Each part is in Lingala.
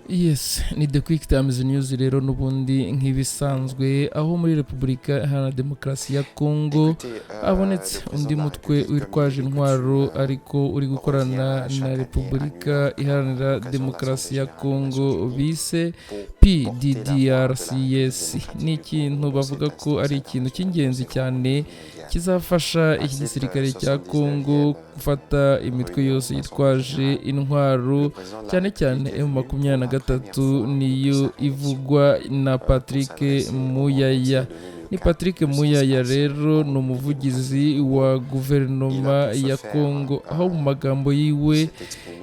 Yes, ni The Quick Times News rero n'ubundi nk'ibisanzwe aho muri Repubulika Iharanira Demokarasi ya Kongo habonetse undi mutwe witwaje intwaro ariko uri gukorana na Repubulika Iharanira Demokarasi ya Kongo bise PDDRCS. Ni ikintu bavuga ko ari ikintu cy'ingenzi cyane kizafasha iki gisirikare cya Kongo gufata imitwe yose yitwaje intwaro, cyane cyane M23 niyo ivugwa na Patrick Muyaya. Ni Patrick Muyaya rero ni umuvugizi wa guverinoma ya Kongo, aho mu magambo yiwe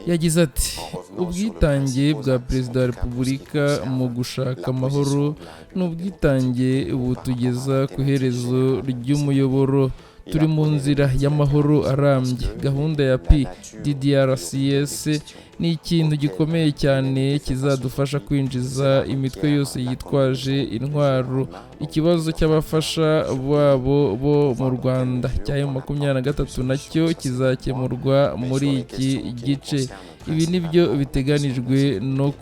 yagize ati ubwitange bwa perezida wa repubulika mu gushaka amahoro n'ubwitange butugeza ku iherezo ry'umuyoboro. Turi mu nzira y'amahoro arambye. Gahunda ya PDDRCS ni ikintu gikomeye cyane kizadufasha kwinjiza imitwe yose yitwaje intwaro. Ikibazo cy'abafasha babo bo mu Rwanda cya M23 nacyo kizakemurwa muri iki gice. Ibi nibyo biteganijwe no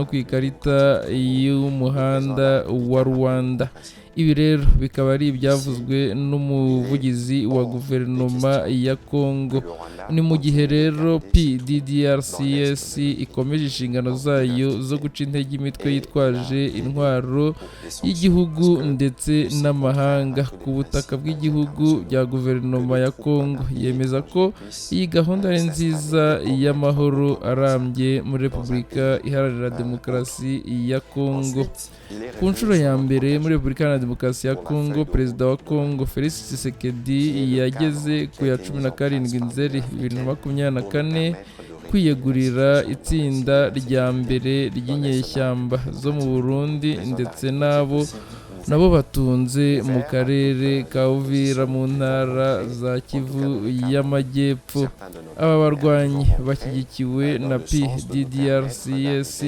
ku ikarita y'umuhanda wa Rwanda. Ibi rero bikaba ari ibyavuzwe n'umuvugizi wa guverinoma ya Kongo. Ni mu gihe rero PDDRCS ikomeje inshingano zayo zo guca intege imitwe yitwaje intwaro y'igihugu ndetse n'amahanga ku butaka bw'igihugu bya guverinoma ya Kongo. Yemeza ko iyi gahunda ari nziza y'amahoro arambye muri Repubulika Iharanira Demokarasi ya Kongo. Ku nshuro ya mbere muri Repubulika Iharanira Demokarasi ya Kongo, perezida wa Kongo Felix Tshisekedi yageze ku ya 17 Nzeri 2024 kwiyegurira itsinda rya mbere ry'inyeshyamba zo mu Burundi ndetse nabo batunze mu karere ka Uvira mu ntara za Kivu y'Amajyepfo. Aba barwanyi bashyigikiwe na PDDRCS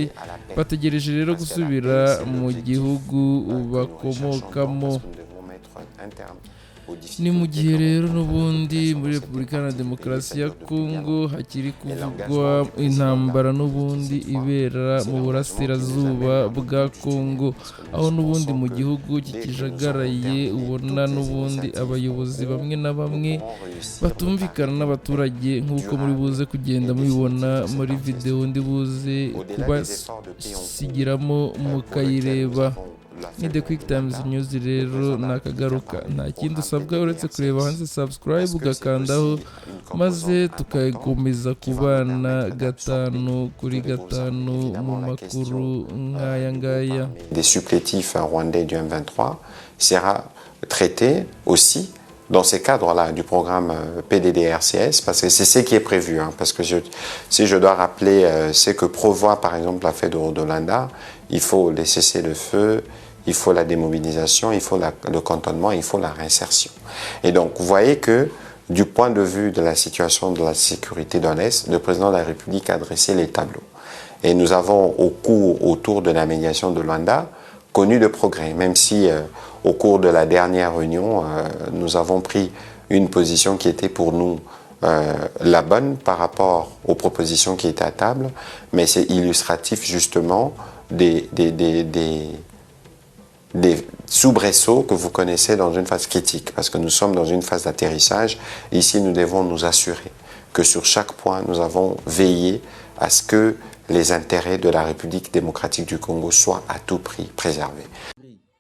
bategereje rero gusubira mu gihugu bakomokamo. Ni mu gihe rero n'ubundi muri Repubulika Iharanira Demokarasi ya Kongo hakiri kuvugwa intambara n'ubundi ibera mu burasirazuba bwa Kongo, aho n'ubundi mu gihugu kikijagaraye ubona n'ubundi abayobozi bamwe na bamwe batumvikana n'abaturage, nk'uko muri buze kugenda mubibona muri video ndi buze kubasigiramo mukayireba. Ni The Quick Times News rero nakagaruka, nta kindi usabwa uretse kureba hanze subscribe ugakandaho maze tukakomeza kubana gatanu kuri gatanu mu makuru nk'aya ngaya. Des supplétifs rwandais du M23 sera traité aussi dans ces cadres-là du programme PDDRCS, parce que c'est ce qui est prévu. Parce que si je dois rappeler ce que prévoit par exemple la fête de Rodolanda, il faut les cessez-le-feu, il faut la démobilisation, il faut le cantonnement, il faut la réinsertion. Et donc, vous voyez que du point de vue de la situation de la sécurité dans l'Est, le président de la République a dressé les tableaux. Et nous avons, autour de la médiation de Luanda, connu de progrès, même si au cours de la dernière réunion, nous avons pris une position qui était pour nous la bonne par rapport aux propositions qui étaient à table, mais c'est illustratif justement des soubresauts que vous connaissez dans une phase critique, parce que nous sommes dans une phase d'atterrissage. Ici, nous devons nous assurer que sur chaque point, nous avons veillé à ce que les intérêts de la République démocratique du Congo soient à tout prix préservés.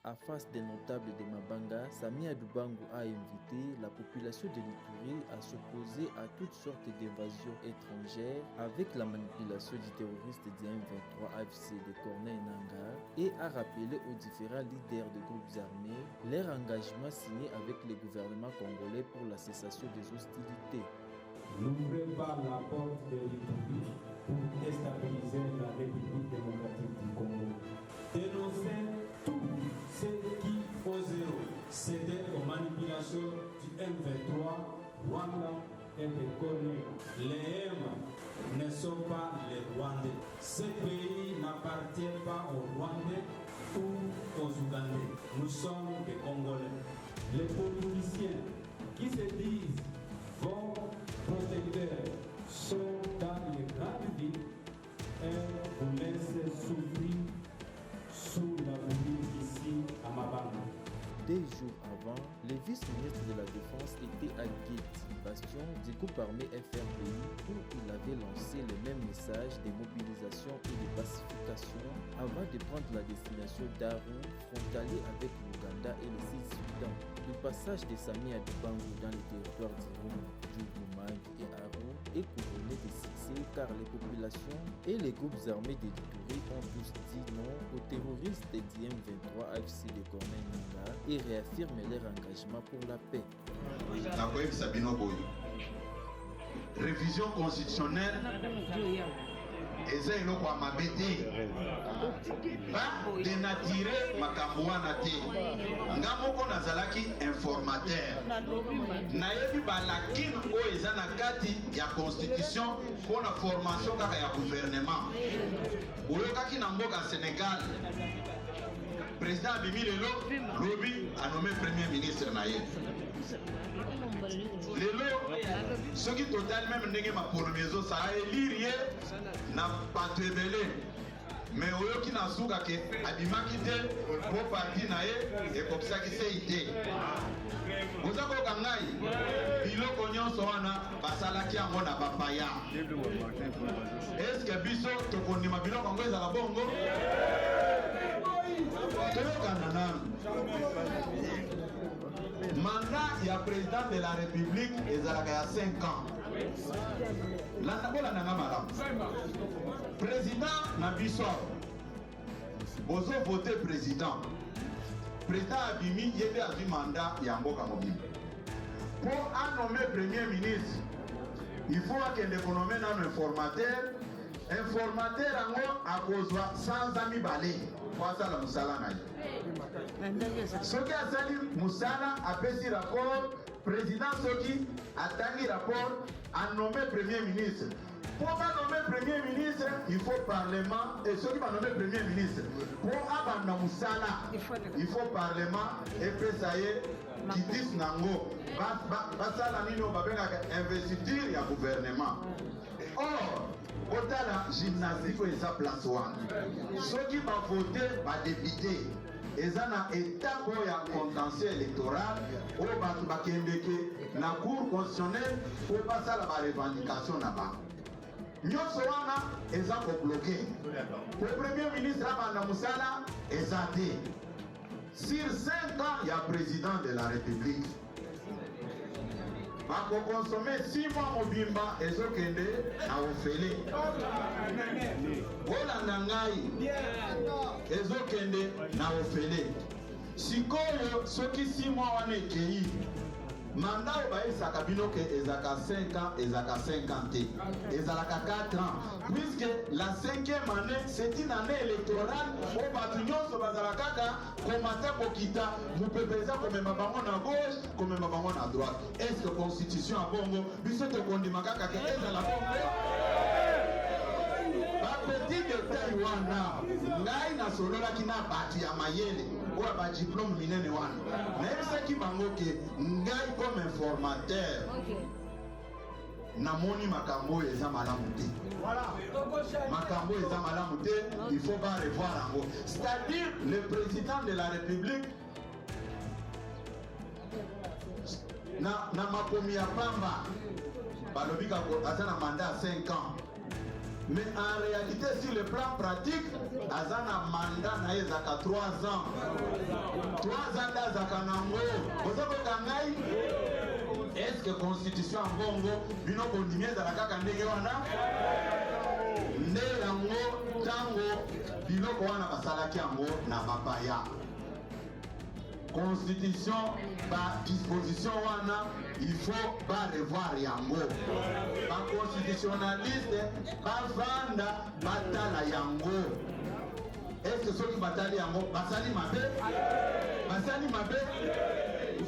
À face des notables de Mabanga, Samia Dubango a invité la population de l'Ituri à s'opposer à toutes sortes d'évasions étrangères avec la manipulation du terroriste du M23 AFC de Corneille Nangaa et a rappelé aux différents leaders de groupes armés leur engagement signé avec le gouvernement congolais pour la cessation des hostilités. N'ouvrez pas la porte de l'Ituri pour déstabiliser la République démocratique du Congo. Dénoncez tout ce qui oseront céder aux manipulations du M23, Rwanda et de Corée. Les M ne sont pas les Rwandais. Ce pays n'appartient pas aux Rwandais ou aux Ougandais. Nous sommes des Congolais. Les politiciens qui se disent bons protecteurs sont dans les grandes groupe armé FRPI où il avait lancé le même message de mobilisation et de pacification avant de prendre la destination d'Aron, frontalier avec l'Ouganda et le Sud-Soudan. Le passage de Sami à Dubangu dans les territoires d'Irum, Djougoumangue et Aron est couronné de succès car les populations et les groupes armés de l'Ituri ont tous dit non aux terroristes de DM23 AFC de Corneille Nangaa et réaffirment leur engagement pour la paix. Révision constitutionnelle eza eloko ya mabe te badenatire makambo wana te. Nga moko nazalaki informateur, nayebi balakine oyo eza na kati ya constitution mpona formation kaka ya gouvernement. Oyokaki na mboka Sénégal président abimi lelo lobi anome premier ministre na ye. Lelo soki total même ndenge maponomi ezosala elire ye na bato ebele, mais oyoki na suka ke abimaki te po parti na ye ekokisaki sei te. Oza koyoka ngai biloko nyonso wana basalaki yango na bapaya. Eske biso tokondima biloko yango ezala bongo? Toyokana nanu. Mandat ya président de la République ezalaka ya 5 ans. Landa nanga malamu. Président na biso bozo voter président. Président abimi yebe azwi mandat ya mboka mobimba. Pour nommer premier ministre, il faut akende konome nano informateur. Informateur ango akozwa sans ami balé. Kwa sala musala na ye. Soki asali musala apesi rapport, président soki atangi rapport a nommé premier ministre. Pour nommer premier ministre, il faut parlement et soki va nommer premier ministre. Pour abanda musala, il faut parlement et pesaye qui disent nango. Basala nino babengaka investiture ya gouvernement. Or, otala gymnastique eza place wana. Soki ba voter ba député eza na état ya contentieux électoral oyo bato bakendeke na cour constitutionnelle po basala ba revendication na bango. Nyonso wana eza kobloke. Po premier ministre abanda musala eza te. Sur 5 ans ya président de la République. Bako consommer 6 mois mobimba ezokende na ofele. Olanda ngai ezokende na ofele. Sikoyo soki 6 mois wana ekei. Mandat oyo bayesaka bino ke ezaka 5 ans, ezaka 5 ans te. Ezalaka 4 ans. Puisque la 5e année, c'est une année électorale où bato nyonso bazala kaka komata kokita mupepeza komema bango na gauche, komema bango na droite. Est-ce que constitution a bongo biso tokondima kaka ke ezala bongo? Petit détail wana ngai nasololaki na bato ya mayele oyo badiplôme minene wana nayebisaki bango ke ngai comme informateur namoni makambo oyo eza malamu te. Makambo oyo eza malamu te, il faut pas revoir yango. C'est-à-dire le président de la République na makomi ya pamba balobika aza na mandat à 5 ans. Mais en réalité, sur le plan pratique, azana mandat na ezaka 3 ans. 3 ans d'azaka nango. Ozako kangai? Est-ce que constitution en bongo bino kondimie za kaka ndenge wana? Nde yango tango biloko wana basalaki yango na bapaya. Constitution ba disposition wana il faut pas revoir yango. Ba constitutionnaliste ba vanda batala yango. Est-ce que ceux qui batali yango basali mabe? Basali mabe?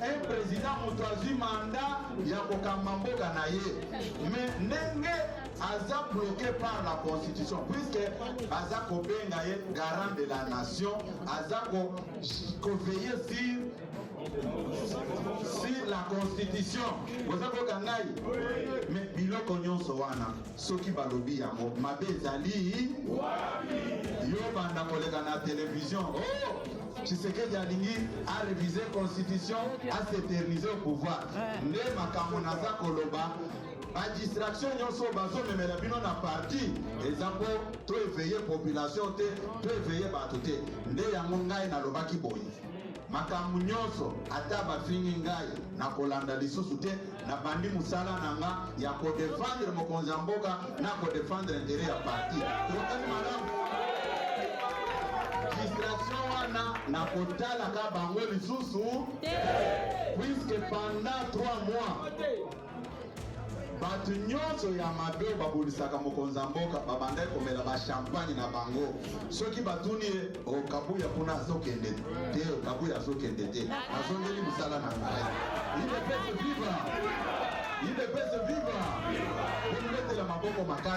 Un président motoazi mandat ya kokamba mboka na ye. Mais ndenge aza bloqué par la constitution puisque aza kobenga ye garant de la nation, aza ko veiller sur la constitution. Oza ko kangai. Mais biloko nyonso wana soki balobi yango mabe ezali yo banda koleka na télévision. Oh! Tshisekedi alingi a réviser constitution, a s'éterniser au pouvoir. Nde makambo naza koloba ba distraction nyonso bazomemela bino na parti eza mpo to éveiller population te to éveiller bato te nde yango ngai nalobaki boye makambo nyonso ata bafingi ngai na kolanda lisusu te na bandi musala na nga ya kodefendre mokonzi ya mboka na kodefendre intere ya parti tokani malamu distraction wana na kotalaka bango lisusu puisque pendant 3 mois bato nyonso ya mabe babulisaka mokonzi ya mboka babandai komela bachampagne na bango soki batuni ye okabuya mpona azokende te okabuya azokende te azongeli mosala na ngai idepese viva idepese viva omiletela maboko makasi